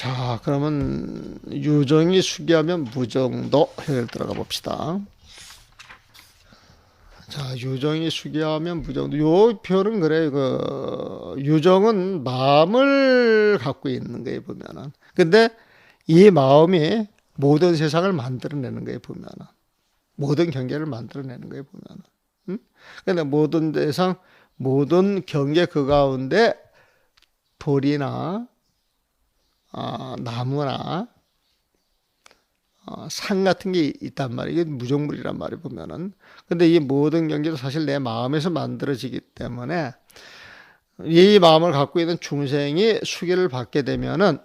자, 그러면 유정이 수기하면 무정도 해설 들어가 봅시다. 자, 유정이 수기하면 무정도. 요 표현은 그래요. 유정은 마음을 갖고 있는 거예요, 보면은. 근데 이 마음이 모든 세상을 만들어내는 거예요, 보면은. 모든 경계를 만들어내는 거예요, 보면은. 응? 근데 모든 세상, 모든 경계 그 가운데 돌이나 나무나 산 같은 게 있단 말이에요. 이게 무정물이란 말이에요, 보면은. 근데 이 모든 경계도 사실 내 마음에서 만들어지기 때문에 이 마음을 갖고 있는 중생이 수기를 받게 되면은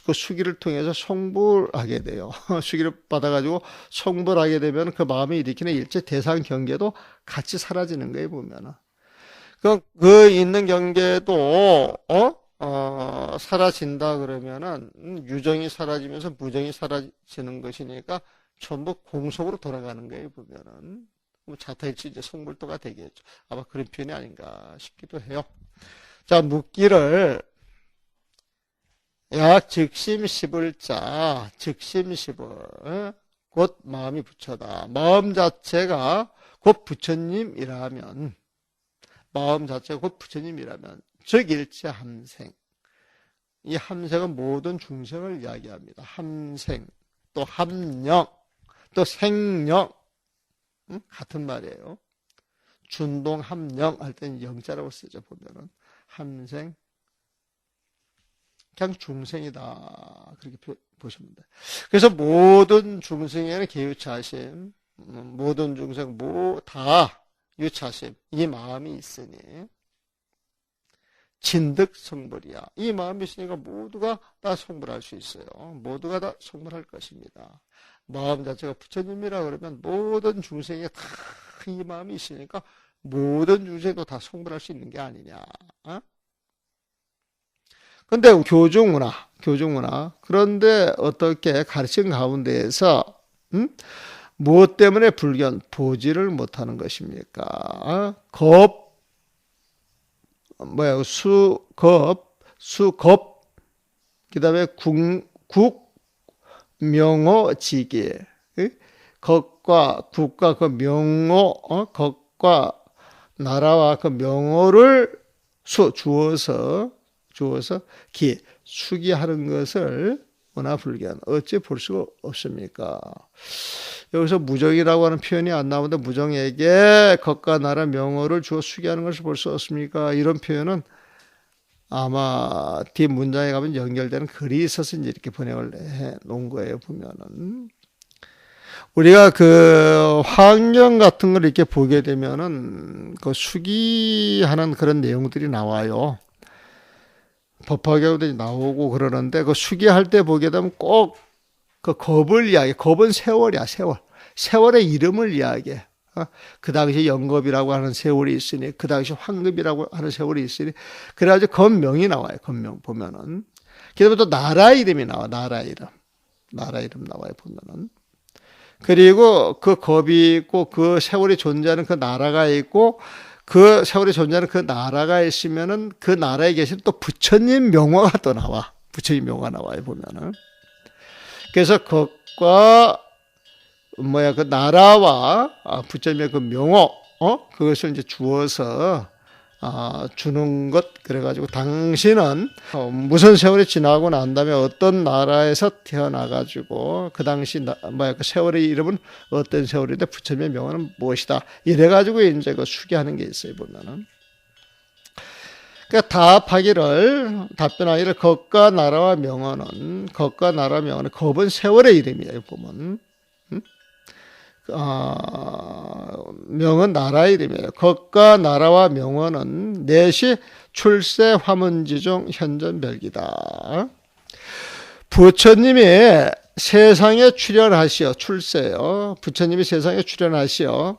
그 수기를 통해서 성불하게 돼요. 수기를 받아가지고 성불하게 되면 그 마음이 일으키는 일체 대상 경계도 같이 사라지는 거예요, 보면은. 그 있는 경계도, 사라진다 그러면은, 유정이 사라지면서 무정이 사라지는 것이니까 전부 공속으로 돌아가는 거예요, 보면은. 자타일치 이제 성불도가 되겠죠. 아마 그런 표현이 아닌가 싶기도 해요. 자, 묻기를, 약 즉심시불자, 즉심시불, 곧 마음이 부처다. 마음 자체가 곧 부처님이라면, 마음 자체가 곧 부처님이라면 즉 일체 함생. 이 함생은 모든 중생을 이야기합니다. 함생, 또 함령, 또 생령, 같은 말이에요. 준동 함령 할 때는 영자라고 쓰죠. 보면은 함생, 그냥 중생이다 그렇게 보시면 돼요. 그래서 모든 중생에는 개유차심, 모든 중생 다 유차심, 이 마음이 있으니 진득성불이야. 이 마음이 있으니까 모두가 다 성불할 수 있어요. 모두가 다 성불할 것입니다. 마음 자체가 부처님이라 그러면 모든 중생에 다 이 마음이 있으니까 모든 중생도 다 성불할 수 있는 게 아니냐. 근데 교중문화. 그런데 어떻게 가르친 가운데에서 무엇 때문에 불견, 보지를 못하는 것입니까? 수겁, 그 다음에 명호지기. 국가 그 명호, 것과 나라와 그 명호를 주어서 수기하는 것을 문화불견. 어찌 볼 수가 없습니까? 여기서 무정이라고 하는 표현이 안 나오는데 무정에게 것과 나라 명호를 주어 수기하는 것을 볼 수 없습니까? 이런 표현은 아마 뒤 문장에 가면 연결되는 글이 있어서 이제 이렇게 번역을 해 놓은 거예요, 보면은. 우리가 그 환경 같은 걸 이렇게 보게 되면은 그 수기하는 그런 내용들이 나와요. 법화경도 나오고 그러는데 그 수기할 때 보게 되면 꼭 그 겁은 세월이야, 세월. 세월의 이름을 이야기해. 그 당시 영겁이라고 하는 세월이 있으니, 그 당시 황급이라고 하는 세월이 있으니, 그래가지고 건명이 나와요, 건명 보면은. 그 다음에 또 나라 이름이 나와, 나라 이름 나와요, 보면은. 그리고 그 겁이 있고, 그 세월이 존재하는 그 나라가 있고, 그 세월이 존재하는 그 나라가 있으면은 그 나라에 계신 또 부처님 명화가 또 나와. 부처님 명화 나와요, 보면은. 그래서 그것과 그 나라와 부처님의 그 명호, 그것을 이제 주어서 주는 것. 그래가지고 당신은 무슨 세월이 지나고 난 다음에 어떤 나라에서 태어나가지고 그 당시 그 세월의 이름은 어떤 세월인데 부처님의 명호는 무엇이다. 이래가지고 이제 그 수기하는 게 있어요, 보면은. 그러니까 답변하기를 것과 나라와 명언은 겁은 세월의 이름이에요, 보면. 명은 나라의 이름이에요. 것과 나라와 명언은 넷이 출세 화문지중 현전별기다. 부처님이 세상에 출현하시어, 출세요. 부처님이 세상에 출현하시어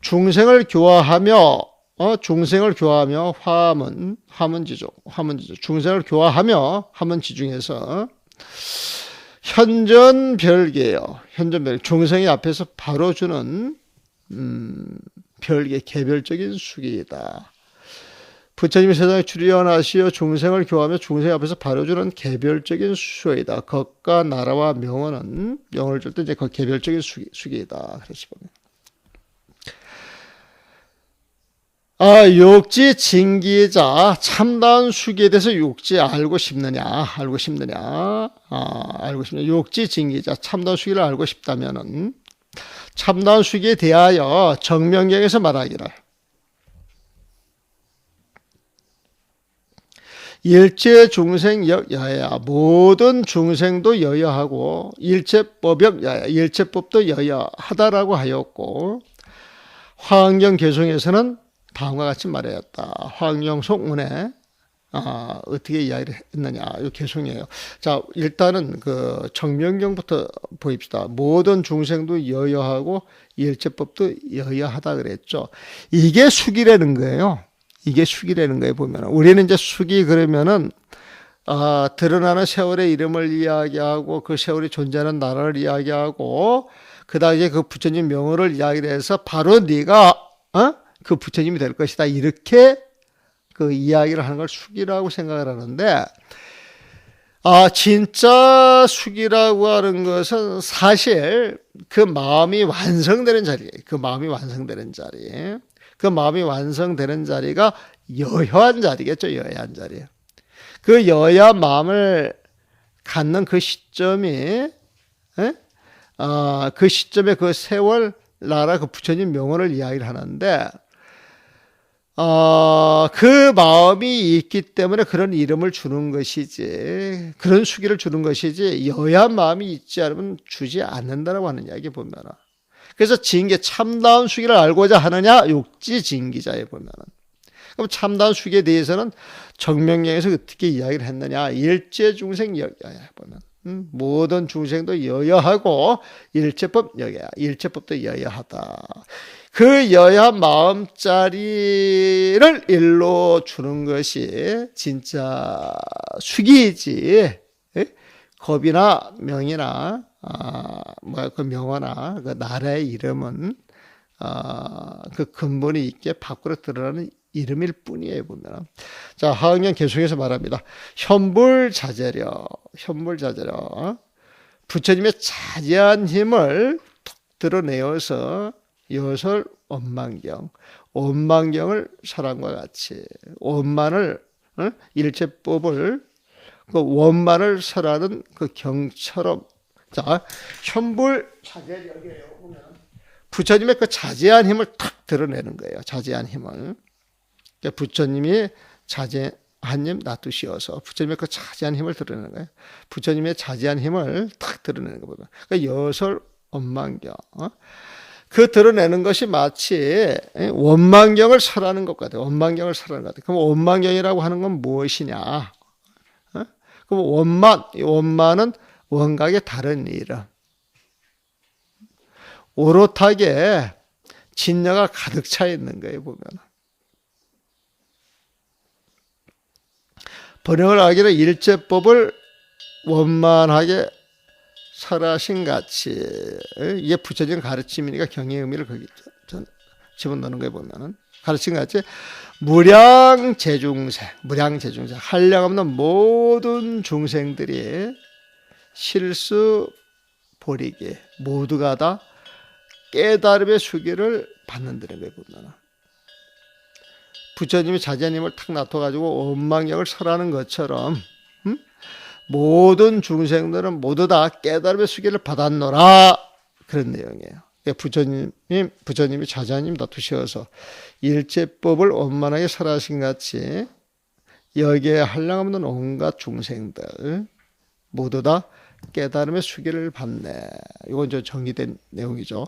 중생을 교화하며 화문지중. 중생을 교화하며 화문지중에서 현전별계예요. 현전별. 중생이 앞에서 바로 주는 별계, 개별적인 수기이다. 부처님이 세상에 출현하시어 중생을 교화하며 중생 앞에서 바로주는 개별적인 수호이다. 것과 나라와 명언은 명을 줄 때 이제 그 개별적인 수기이다. 그렇지 보면. 욕지 징기자 참다운 수기에 대해서 욕지 알고 싶느냐? 알고 싶느냐? 알고 싶느냐? 욕지 징기자 참다운 수기를 알고 싶다면은 참다운 수기에 대하여 정명경에서 말하기를 일체 중생 여야 모든 중생도 여여하고 일체법역 여야 일체법도 여여하다라고 하였고 화엄경 개송에서는 다음과 같이 말하였다. 화엄경 속문에 어떻게 이야기를 했느냐 이 개송이에요. 자 일단은 그 정명경부터 보입시다. 모든 중생도 여여하고 일체법도 여여하다 그랬죠. 이게 수기라는 거예요. 이게 수기라는 거예요. 보면 우리는 이제 수기 그러면은 드러나는 세월의 이름을 이야기하고 그 세월이 존재하는 나라를 이야기하고 그다음에 그 부처님 명호를 이야기를 해서 바로 네가 그 부처님이 될 것이다. 이렇게 그 이야기를 하는 걸 수기라고 생각을 하는데 진짜 수기라고 하는 것은 사실 그 마음이 완성되는 자리예요. 그 마음이 완성되는 자리. 그 마음이 완성되는 자리가 여여한 자리겠죠. 여여한 자리. 그 여여한 마음을 갖는 그 시점이 그 시점에 그 세월 나라 그 부처님 명언을 이야기를 하는데 그 마음이 있기 때문에 그런 이름을 주는 것이지 그런 수기를 주는 것이지 여여한 마음이 있지 않으면 주지 않는다라고 하는 이야기 보면은 그래서 징계 참다운 수기를 알고자 하느냐 욕지 징기자에 보면은 그럼 참다운 수기에 대해서는 정명경에서 어떻게 이야기를 했느냐 일체 중생 여야 보면 모든 중생도 여여하고 일체법 여야 일체법도 여여하다. 그 여여한 마음자리를 일로 주는 것이 진짜 수기이지 겁이나 명이나 그 명화나 그 나라의 이름은 그 근본이 있게 밖으로 드러나는 이름일 뿐이에요. 보면 자 화엄경 개송에서 말합니다. 현불자재려 부처님의 자제한 힘을 툭 드러내어서 여설 원만경을 사랑과 같이 원만을 일체법을 그 원만을 설하는 그 경처럼 자 현불자재력이에요. 보면 부처님의 그 자제한 힘을 탁 드러내는 거예요. 자제한 힘을 부처님이 자제한 힘 놔두시어서 부처님의 그 자제한 힘을 드러내는 거예요. 부처님의 자제한 힘을 탁 드러내는 거 보면 그러니까 여설 원만경 그 드러내는 것이 마치 원만경을 설하는 것 같아요. 원만경을 설하는 것 같아요. 그럼 원만경이라고 하는 건 무엇이냐? 그럼 원만은 원각의 다른 이름. 오롯하게 진여가 가득 차 있는 거예요. 보면 번영을 하기를 일체법을 원만하게 설하신 같이 이게 부처적인 가르침이니까 경의 의미를 거기 집어넣는 거에 보면은 가르친 같이 무량재중생 한량없는 모든 중생들이 실수 버리기 모두가 다 깨달음의 수기를 받는다는 거에 보면은 부처님이 자제님을 탁 놔둬가지고 원망경을 설하는 것처럼 모든 중생들은 모두 다 깨달음의 수기를 받았노라 그런 내용이에요. 부처님이 자제님 놔두셔서 일체법을 원만하게 설하신 같이 여기에 한량없는 온갖 중생들 모두 다 깨달음의 수기를 받네. 이건 저 정리된 내용이죠.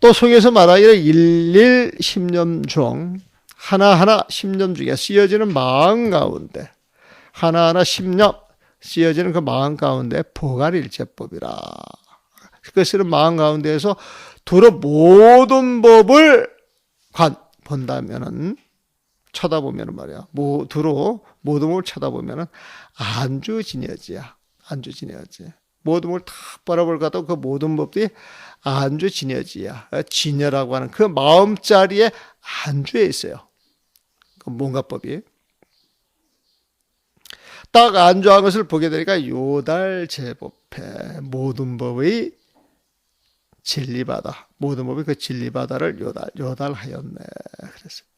또 성에서 말하기를 일일 심념 중 하나하나 심념 중에 쓰여지는 마음 가운데 하나하나 심념 쓰여지는 그 마음 가운데 보갈일체법이라. 그 쓰는 마음 가운데에서 두루 모든 법을 본다면은 쳐다보면은 말이야. 두루 모든 법을 쳐다보면은 안주진여지야. 안주진여지. 모든 법을 다 바라볼 가도 그 모든 법들이 안주진여지야. 진여라고 하는 그 마음자리에 안주해 있어요. 그 뭔가법이. 딱 안주한 것을 보게 되니까 요달 제법해 모든 법의 진리바다, 모든 법이 그 진리바다를 요달하였네. 그랬어요.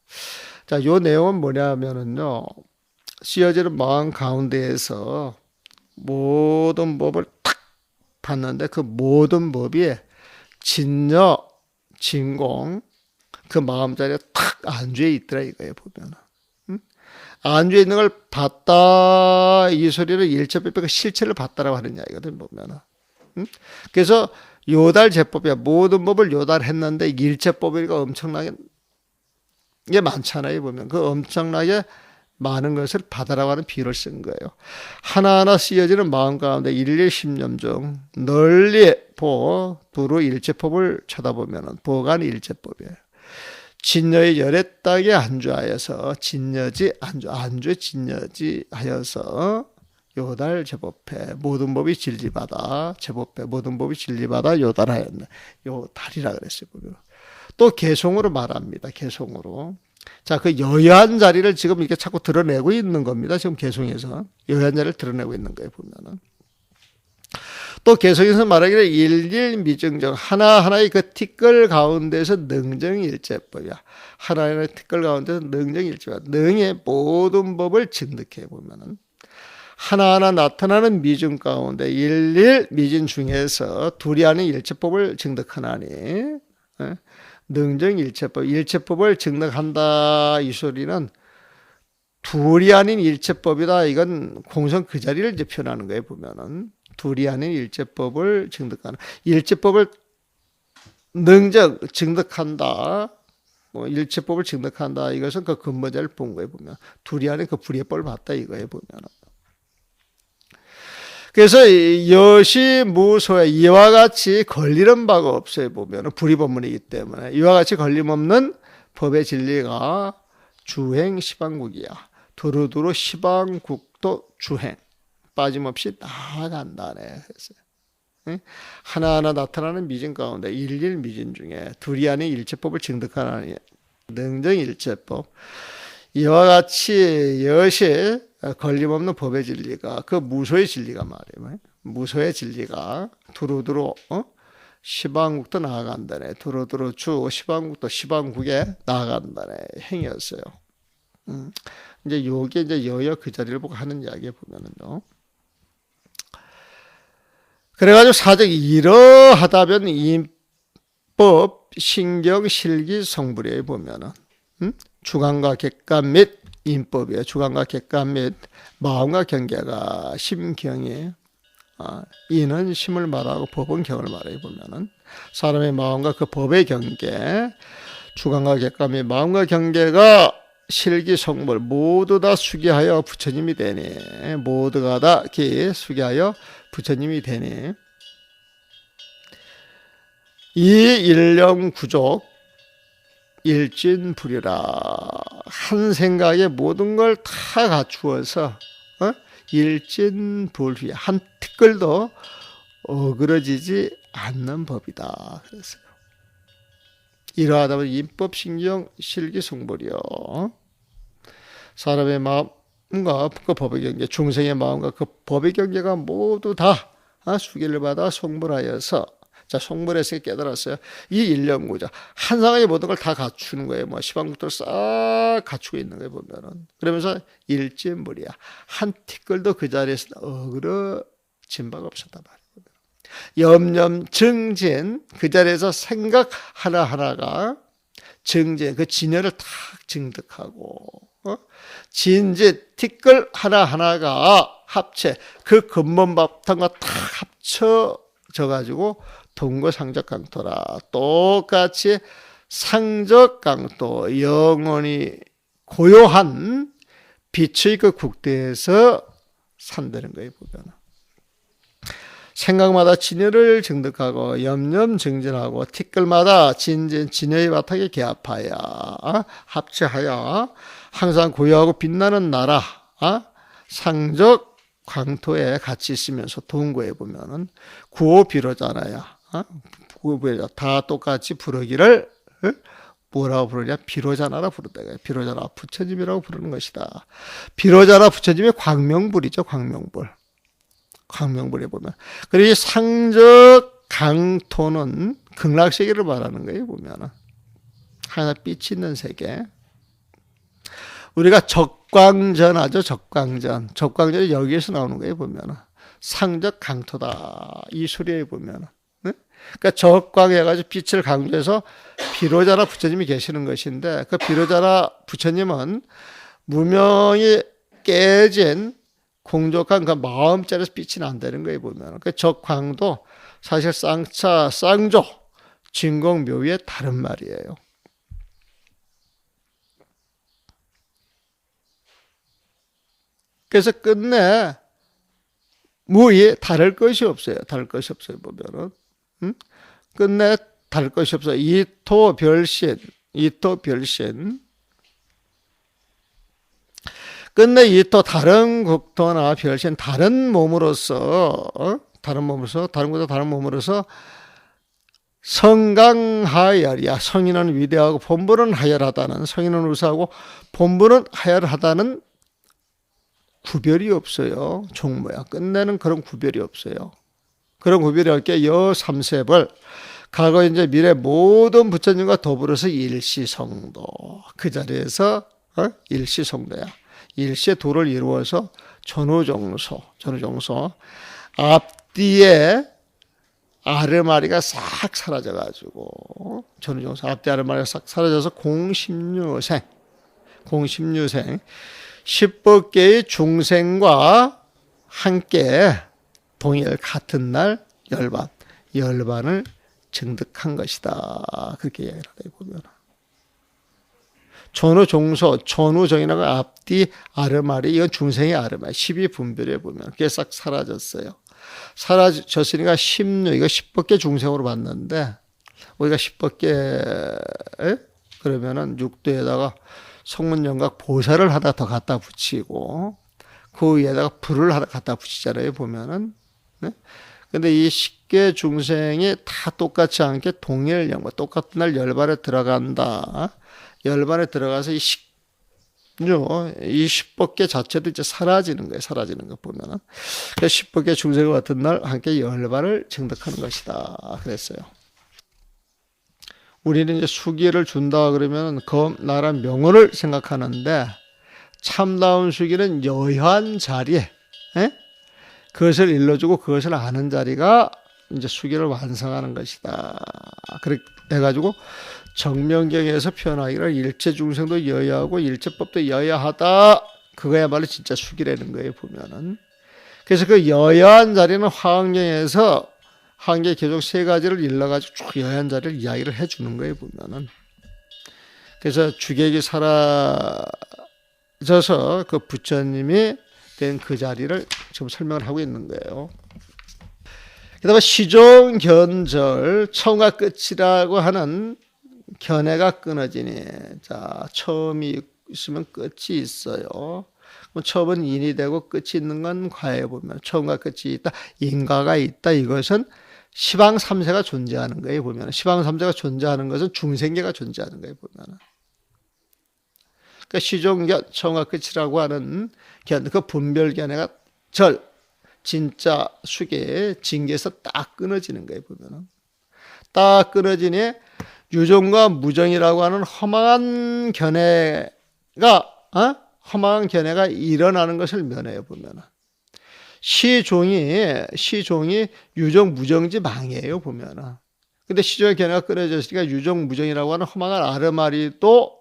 자, 요 내용은 뭐냐면은요, 씌어지는 마음 가운데에서 모든 법을 탁 봤는데 그 모든 법이 진여, 진공, 그 마음자리에 탁 안주해 있더라 이거예요, 보면은. 안주해 있는 걸 봤다, 이 소리는 일체법의 실체를 봤다라고 하는 이야기거든, 보면은. 그래서 요달 제법이야. 모든 법을 요달했는데 일체법이니까 엄청나게 게 많잖아요, 보면. 그 엄청나게 많은 것을 받아라고 하는 비유를 쓴 거예요. 하나하나 쓰여지는 마음 가운데 일일 십념 중 널리 두루 일체법을 쳐다보면 보간 일체법이에요. 진여의 열의 땅에 안주하여서 진여지 안주에 진여지 하여서 요달 제법해 모든 법이 진리받아 제법해 모든 법이 진리받아 요달하였네. 요달이라 그랬어요. 또 개송으로 말합니다. 개송으로. 자, 그 여여한 자리를 지금 이렇게 자꾸 드러내고 있는 겁니다. 지금 개송에서 여여한 자리를 드러내고 있는 거예요. 보면은. 또 개성에서 말하기를 일일미증정 하나하나의 그 티끌 가운데서 능정일체법이야. 하나하나의 티끌 가운데서 능정일체법이야. 능의 모든 법을 증득해 보면은 하나하나 나타나는 미증 가운데 일일미진 중에서 둘이 아닌 일체법을 증득하나니 능정일체법, 일체법을 증득한다 이 소리는 둘이 아닌 일체법이다. 이건 공성 그 자리를 이제 표현하는 거예요. 보면은 둘이 아닌 일체법을 증득하는 일체법을 증득한다. 뭐 일체법을 증득한다. 이것은 그 근본자를 본 거예요. 보면 둘이 아닌 그 불의법을 봤다 이거예요. 보면. 그래서 여시무소에 이와 같이 걸리는 바가 없어요. 보면 불의법문이기 때문에 이와 같이 걸림없는 법의 진리가 주행 시방국이야. 두루두루 시방국도 주행 빠짐없이 나아간다네. 그랬어요. 하나하나 나타나는 미진 가운데 일일 미진 중에 둘이 아닌 일체법을 증득하는 능정일체법 이와 같이 여시 걸림없는 법의 진리가 그 무소의 진리가 말이에요. 무소의 진리가 두루두루 시방국도 나아간다네. 두루두루 주 시방국도 시방국에 나아간다네. 행이었어요. 이제 요게 이제 여여 그 자리를 보고 하는 이야기에 보면은요. 그래가지고 사적 이러하다면 인법 신경 실기 성불에 보면은 주관과 객관 및 인법이에요. 주관과 객관 및 마음과 경계가 심경이 이는 심을 말하고 법은 경을 말해 보면은 사람의 마음과 그 법의 경계, 주관과 객관 및 마음과 경계가 실기 성불 모두 다 수기하여 부처님이 되니 모두가 다 수기하여 부처님이 되니 이 일념구족 일진불이라 한 생각에 모든 걸 다 갖추어서 일진불휘 한 티끌도 어그러지지 않는 법이다. 그랬어요. 이러하다면 인법신경 실기성불이요. 사람의 마음과 그 법의 경계, 중생의 마음과 그 법의 경계가 모두 다 수기를 받아 성불하여서 자, 성불에서 깨달았어요. 이 일념구자 한 상황의 모든 걸 다 갖추는 거예요. 뭐 시방국도 싹 갖추고 있는 거예요. 보면은 그러면서 일진불이야. 한 티끌도 그 자리에서 어그러진 바가 없었단 말이에요. 염념 증진 그 자리에서 생각 하나하나가 증진 그 진여를 탁 증득하고 진지 티끌 하나하나가 합체 그 근본 바탕과 탁 합쳐져 가지고 동거상적강토라 똑같이 상적강토 영원히 고요한 빛의 그 국대에서 산다는 거예요. 보면 생각마다 진여를 증득하고 염념 증진하고 티끌마다 진여의 바탕에 개합하여 합체하여 항상 고요하고 빛나는 나라 상적 광토에 같이 있으면서 동거에 보면은 구호 비로잖아요. 구호 비로 다 똑같이 부르기를 뭐라고 부르냐? 비로자나라 부른다. 비로자나 부처님이라고 부르는 것이다. 비로자나 부처님의 광명불이죠. 광명불. 광명불에 보면. 그리고 이 상적 강토는 극락세계를 말하는 거예요. 보면은. 하나 빛이 있는 세계. 우리가 적광전 하죠. 적광전. 적광전이 여기에서 나오는 거예요. 보면은. 상적 강토다. 이 소리에 보면은. 네? 그러니까 적광해가지고 빛을 강조해서 비로자나 부처님이 계시는 것인데 그 비로자나 부처님은 무명이 깨진 공족한 그 마음자리에서 빛이 난다는 거예요. 보면 그 적광도 사실 쌍차, 쌍조, 진공묘위의 다른 말이에요. 그래서 끝내 무의 다를 것이 없어요. 다를 것이 없어요. 보면은 끝내 다를 것이 없어요. 이토 별신, 이토 별신. 끝내 이토 다른 국토나 별신 다른 몸으로서 다른 것보다 다른 몸으로서 성강하열이야. 성인은 위대하고 본부는 하열하다는, 성인은 우수하고 본부는 하열하다는 구별이 없어요. 종모야. 끝내는 그런 구별이 없어요. 그런 구별이 없게 여 삼세벌 과거 이제 미래 모든 부처님과 더불어서 일시성도 그 자리에서 일시성도야. 일시의 도를 이루어서 전후종소 앞뒤에 아르마리가 싹 사라져가지고 전후종소 앞뒤 아르마리가 싹 사라져서 공십류생 10법계의 중생과 함께 동일 같은 날 열반을 증득한 것이다. 그렇게 이야기를 하다 보면 전후정이라고 앞뒤 아르마리 이건 중생의 아르마리 12분별에 보면 그게 싹 사라졌어요. 사라졌으니까 16 이거 10법계 중생으로 봤는데 우리가 10법계 그러면은 육도에다가 성문영각 보살을 하다 더 갖다 붙이고 그 위에다가 불을 하다 갖다 붙이잖아요. 보면은 네? 근데 이 10개 중생이 다 똑같지 않게 동일 영과 똑같은 날 열반에 들어간다. 열반에 들어가서 이 10법계 자체도 이제 사라지는 거예요. 사라지는 거 보면은. 그래서 10법계 중생과 같은 날 함께 열반을 증득하는 것이다. 그랬어요. 우리는 이제 수기를 준다 그러면 그 나라 명언을 생각하는데 참다운 수기는 여한 자리에 그것을 일러주고 그것을 아는 자리가 이제 수기를 완성하는 것이다. 그렇게 해가지고 정명경에서 표현하기를 일체 중생도 여야하고 일체법도 여야하다. 그거야말로 진짜 수기라는 거예요. 보면은. 그래서 그 여야한 자리는 화엄경에서 한계 계속 세 가지를 일러가지고 쭉 여한 자리를 이야기를 해주는 거예요. 보면은. 그래서 주객이 사라져서 그 부처님이 된 그 자리를 지금 설명을 하고 있는 거예요. 그 다음에 시종견절, 처음과 끝이라고 하는 견해가 끊어지니, 자, 처음이 있으면 끝이 있어요. 처음은 인이 되고 끝이 있는 건 과에 보면 처음과 끝이 있다, 인과가 있다. 이것은 시방 3세가 존재하는 거예요. 보면 시방 3세가 존재하는 것은 중생계가 존재하는 거예요. 보면 그러니까 시종견, 처음과 끝이라고 하는 견, 그 분별견해가 진짜 수계 징계에서 딱 끊어지는 거예요. 보면은 딱 끊어지니 유종과 무정이라고 하는 허망한 견해가 일어나는 것을 면해요. 보면은 시종이 유종 무정지 망이에요. 보면은 근데 시종의 견해가 끊어졌으니까 유종 무정이라고 하는 허망한 아르마리도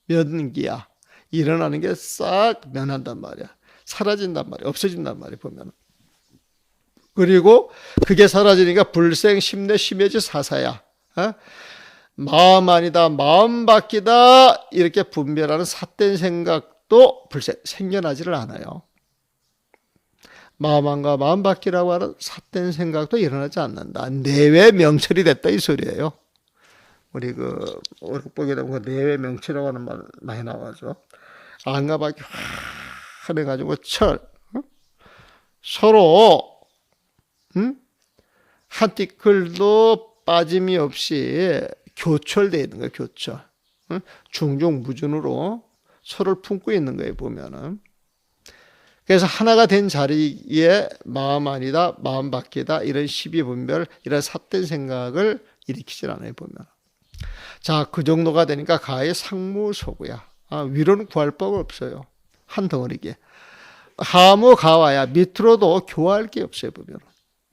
면기야 일어나는 게 싹 면한단 말이야. 사라진단 말이야. 없어진단 말이야. 보면은 그리고 그게 사라지니까 불생 심내 심해지 사사야. 마음 아니다, 마음 바뀌다 이렇게 분별하는 삿된 생각도 불생 생겨나지를 않아요. 마음안과 마음 바뀌라고 하는 삿된 생각도 일어나지 않는다. 내외 명철이 됐다 이 소리예요. 우리 그 보게 되면 그 내외 명철이라고 하는 말 많이 나와죠. 안과 밖이 확 해가지고 서로 한 티끌도 빠짐이 없이 교철되어 있는 거예요. 교철. 중중무준으로 서로를 품고 있는 거예요, 보면은. 그래서 하나가 된 자리에 마음 아니다, 마음 밖이다, 이런 시비분별, 이런 삿된 생각을 일으키질 않아요, 보면. 자, 그 정도가 되니까 가히 상무소구야. 위로는 구할 바가 없어요. 한 덩어리게. 하무 가와야 밑으로도 교화할 게 없어요, 보면.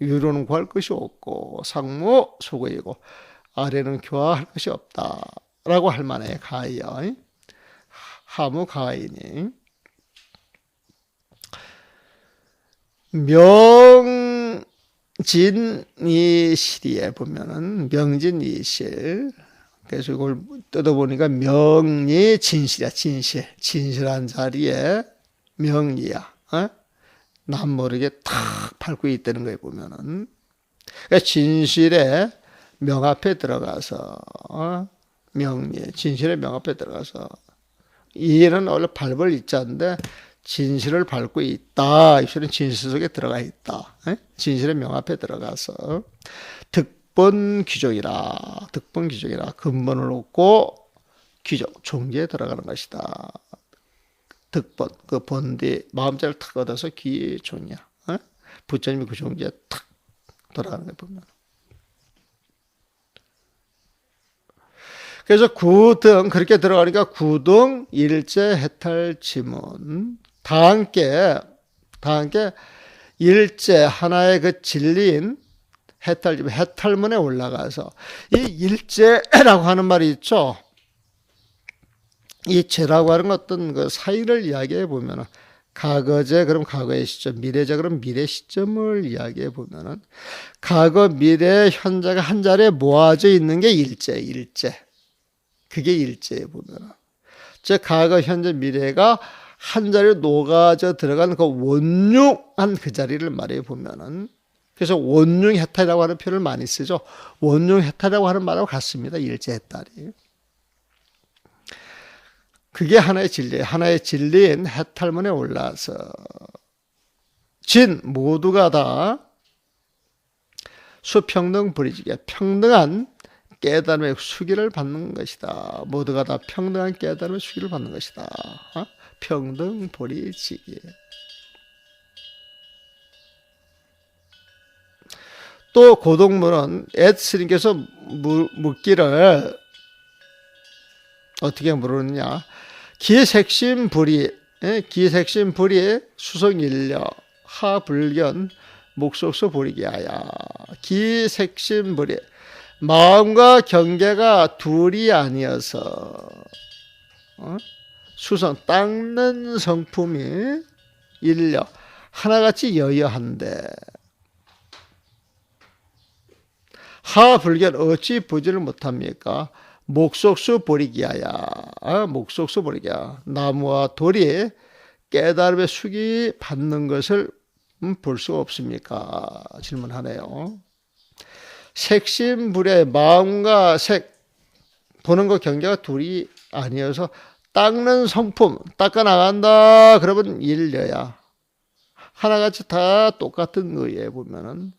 위로는 구할 것이 없고 상무소구이고 아래는 교화할 것이 없다라고 할 만해, 가히요. 하무 가히니. 명진이실에 보면은 명진이실. 그래서 이걸 뜯어보니까 명리진실이야, 진실. 진실한 자리에 명리야. 남 모르게 탁 밟고 있다는 거에 보면은. 그러니까 진실의 명 앞에 들어가서, 명리, 진실의 명 앞에 들어가서, 이해는 원래 밟을 있자인데, 진실을 밟고 있다. 입술은 진실 속에 들어가 있다. 진실의 명 앞에 들어가서 득본귀족이라, 득본귀족이라 근본을 얻고 귀족, 종지에 들어가는 것이다. 득본, 그 본디 마음자를 탁 얻어서 귀종이야. 부처님이 그 종지에 탁 돌아가는 거 보면. 그래서 구등, 그렇게 들어가니까 구등, 일제, 해탈, 지문. 다 함께 일제, 하나의 그 진리인 해탈, 해탈문에 올라가서, 이 일제라고 하는 말이 있죠. 이 제라고 하는 어떤 그 사이를 이야기해 보면은, 과거제, 그럼 과거의 시점, 미래제, 그럼 미래 시점을 이야기해 보면은, 과거, 미래, 현재가 한 자리에 모아져 있는 게 일제. 그게 일제에 보면은. 즉, 과거, 현재, 미래가 한 자리에 녹아져 들어간 그 원흉한 그 자리를 말해 보면은, 그래서 원흉해탈이라고 하는 표현을 많이 쓰죠. 원흉해탈이라고 하는 말하고 같습니다. 일제해탈이. 그게 하나의 진리예요. 하나의 진리인 해탈문에 올라서 진 모두가 다 수평등 불이지게 평등한 깨달음의 수기를 받는 것이다. 모두가 다 평등한 깨달음의 수기를 받는 것이다. 평등 불이지게. 또 고동문은 에스님께서 묻기를 어떻게 물었느냐. 기색심불이, 기색심불이 수성일려 하불견 목속소 불이기하야. 기색심불이 마음과 경계가 둘이 아니어서 수성 닦는 성품이 일려 하나같이 여여한데 하불견 어찌 보지를 못합니까? 목속수 버리기야야. 목속수 버리기야. 나무와 돌이 깨달음의 숙이 받는 것을 볼 수 없습니까? 질문하네요. 색심불의 마음과 색 보는 것 경계가 둘이 아니어서 닦는 성품 닦아 나간다 그러면 일려야 하나같이 다 똑같은 거에 보면은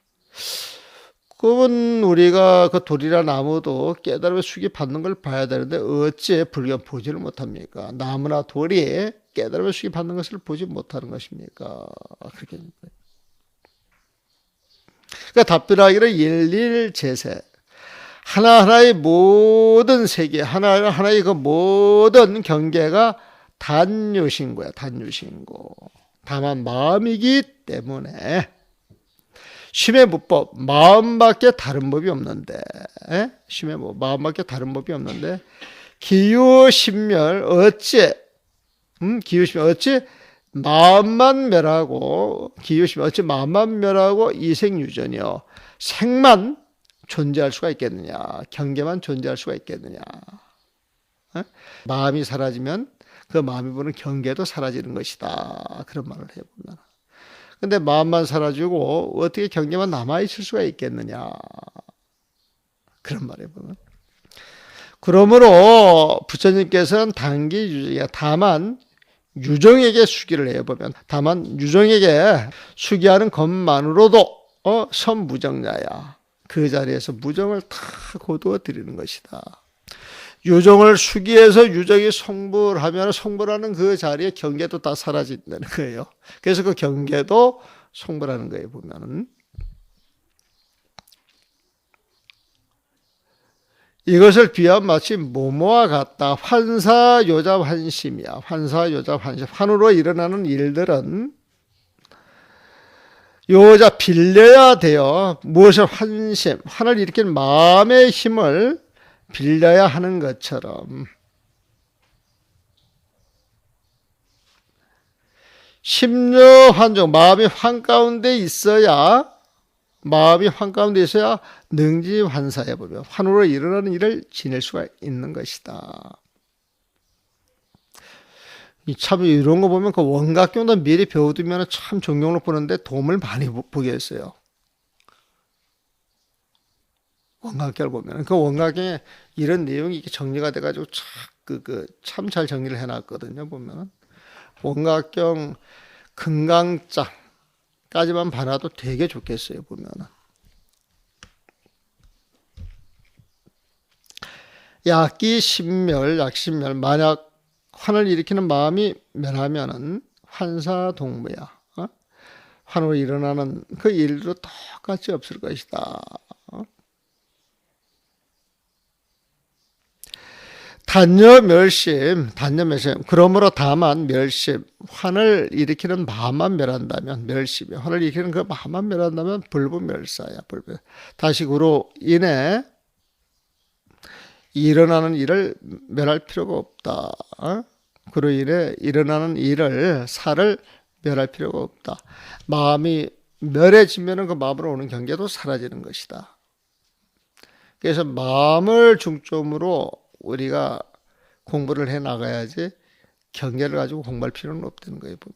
그건 우리가 그 돌이나 나무도 깨달음의 숙이 받는 걸 봐야 되는데 어찌 불견 보지를 못합니까? 나무나 돌이 깨달음의 숙이 받는 것을 보지 못하는 것입니까? 그렇게 그러니까 답변하기를 일일제세 하나하나의 모든 세계 하나하나의 그 모든 경계가 단유신 거야. 단유신고 다만 마음이기 때문에 심의 무법 마음밖에 다른 법이 없는데 심의 뭐 마음밖에 다른 법이 없는데 기유심멸 어찌 기유심멸 어찌 마음만 멸하고 기유심멸 어찌 마음만 멸하고 이생유전이요 생만 존재할 수가 있겠느냐 경계만 존재할 수가 있겠느냐 마음이 사라지면 그 마음이 보는 경계도 사라지는 것이다 그런 말을 해보면 근데 마음만 사라지고 어떻게 경계만 남아있을 수가 있겠느냐 그런 말을 해보면 그러므로 부처님께서는 단기 유정이야 다만 유정에게 수기를 해보면 다만 유정에게 수기하는 것만으로도 선무정자야 그 자리에서 무정을 다 거두어 드리는 것이다 유정을 수기해서 유정이 성불하면 성불하는 그 자리에 경계도 다 사라진다는 거예요. 그래서 그 경계도 성불하는 거예요, 보면은. 이것을 비하면 마치 뭐뭐와 같다. 환사요잡 환심이야. 환사요잡 환심. 환으로 일어나는 일들은 요자 빌려야 돼요. 무엇을 환심, 환을 일으키는 마음의 힘을 빌려야 하는 것처럼 심려환종, 마음이 한가운데 있어야 능지환사해 보면 환으로 일어나는 일을 지낼 수가 있는 것이다. 참 이런 거 보면 그 원각경도 미리 배워두면 참 정경록 보는데 도움을 많이 보겠어요. 원각경을 보면 그 원각경에 이런 내용이 이렇게 정리가 돼가지고 참 잘 정리를 해놨거든요. 보면 원각경 금강장까지만 봐놔도 되게 좋겠어요. 보면은 약신멸 만약 환을 일으키는 마음이 멸하면은 환사동무야. 환으로 일어나는 그 일도 똑같이 없을 것이다. 단여멸심. 그러므로 다만 멸심, 환을 일으키는 마음만 멸한다면 멸심이 환을 일으키는 그 마음만 멸한다면 불부멸사야. 다시 그로 인해 일어나는 일을 멸할 필요가 없다. 그로 인해 일어나는 일을 사를 멸할 필요가 없다. 마음이 멸해지면 그 마음으로 오는 경계도 사라지는 것이다. 그래서 마음을 중점으로 우리가 공부를 해 나가야지 경계를 가지고 공부할 필요는 없다는 거예요. 보면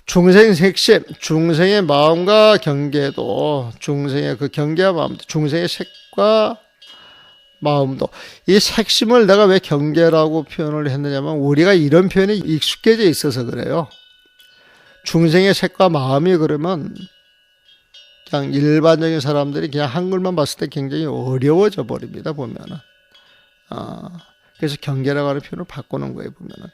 중생 색심, 중생의 마음과 경계도 중생의 그 경계와 마음, 중생의 색과 마음도 이 색심을 내가 왜 경계라고 표현을 했느냐면 우리가 이런 표현이 익숙해져 있어서 그래요. 중생의 색과 마음이 그러면 그냥 일반적인 사람들이 그냥 한글만 봤을 때 굉장히 어려워져 버립니다. 보면은 그래서 경계라고 하는 표현을 바꾸는 거예요. 보면은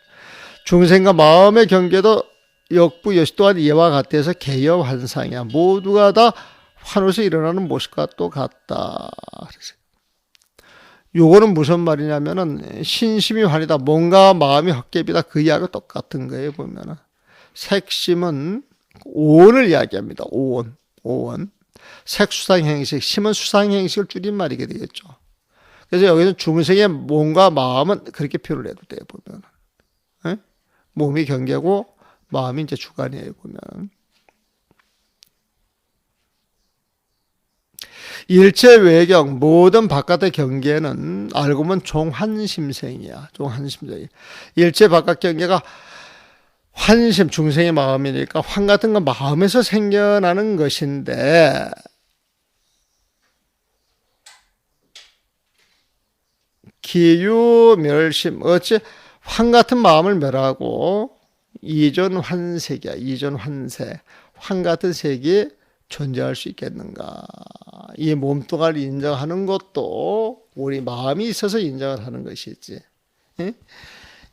중생과 마음의 경계도 역부 여시 또한 이와 같아서 개여환상이야. 모두가 다 환으로서 일어나는 모습과 똑같다. 그래서 요거는 무슨 말이냐면은 신심이 환이다. 뭔가 마음이 헛개비다. 그 이야기가 똑같은 거예요. 보면은 색심은 오온을 이야기합니다. 오온. 색수상행식, 심은 수상행식을 줄인 말이게 되겠죠. 그래서 여기서 중생의 몸과 마음은 그렇게 표현을 해도 돼요. 보면은 몸이 경계고 마음이 이제 주관이에요. 보면 일체 외경 모든 바깥의 경계는 알고 보면 종환심생이야. 일체 바깥 경계가 환심, 중생의 마음이니까 환 같은 건 마음에서 생겨나는 것인데 기유멸심 어찌 환 같은 마음을 멸하고 이전환색이야. 이전환색. 환 같은 색이 존재할 수 있겠는가. 이 몸뚱아리를 인정하는 것도 우리 마음이 있어서 인정을 하는 것이지.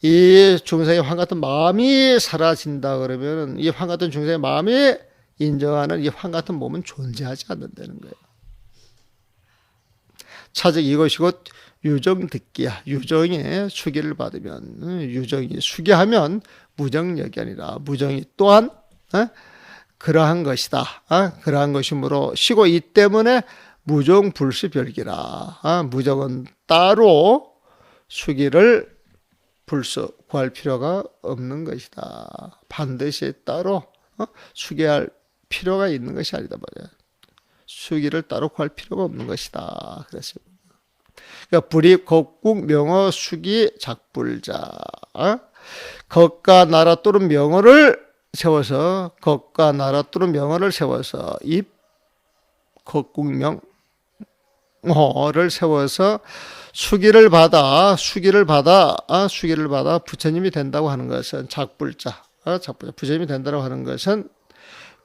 이 중생의 환 같은 마음이 사라진다 그러면 이 환 같은 중생의 마음이 인정하는 이 환 같은 몸은 존재하지 않는다는 거예요. 차즉 이것이 곧 유정듣기야. 유정의 수기를 받으면 유정이 수기하면 무정력이 아니라 무정이 또한 그러한 것이다. 그러한 것이므로 시고 이 때문에 무정불수별기라. 무정은 따로 수기를 불수 구할 필요가 없는 것이다. 반드시 따로 수기할 필요가 있는 것이 아니다 말이야. 수기를 따로 구할 필요가 없는 것이다. 그랬어요. 그러니까 불이 곡국 명어 수기 작불자. 것과 나라 또는 명어를 세워서 것과 나라 또는 명어를 세워서 입 것국명어를 세워서 수기를 받아 부처님이 된다고 하는 것은 작불자 부처님이 된다고 하는 것은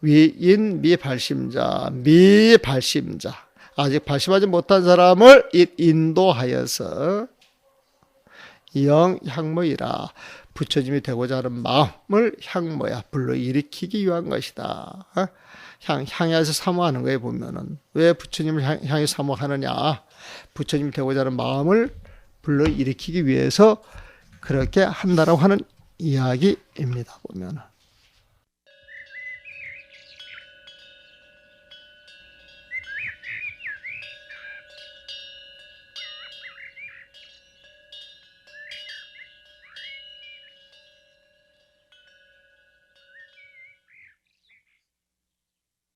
위인 미발심자, 미발심자. 아직 발심하지 못한 사람을 인도하여서 향모이라. 부처님이 되고자 하는 마음을 향모야, 불러일으키기 위한 것이다. 향해서 사모하는 거에 보면은 왜 부처님을 향해 사모하느냐? 부처님이 되고자 하는 마음을 불러일으키기 위해서 그렇게 한다라고 하는 이야기입니다. 보면은.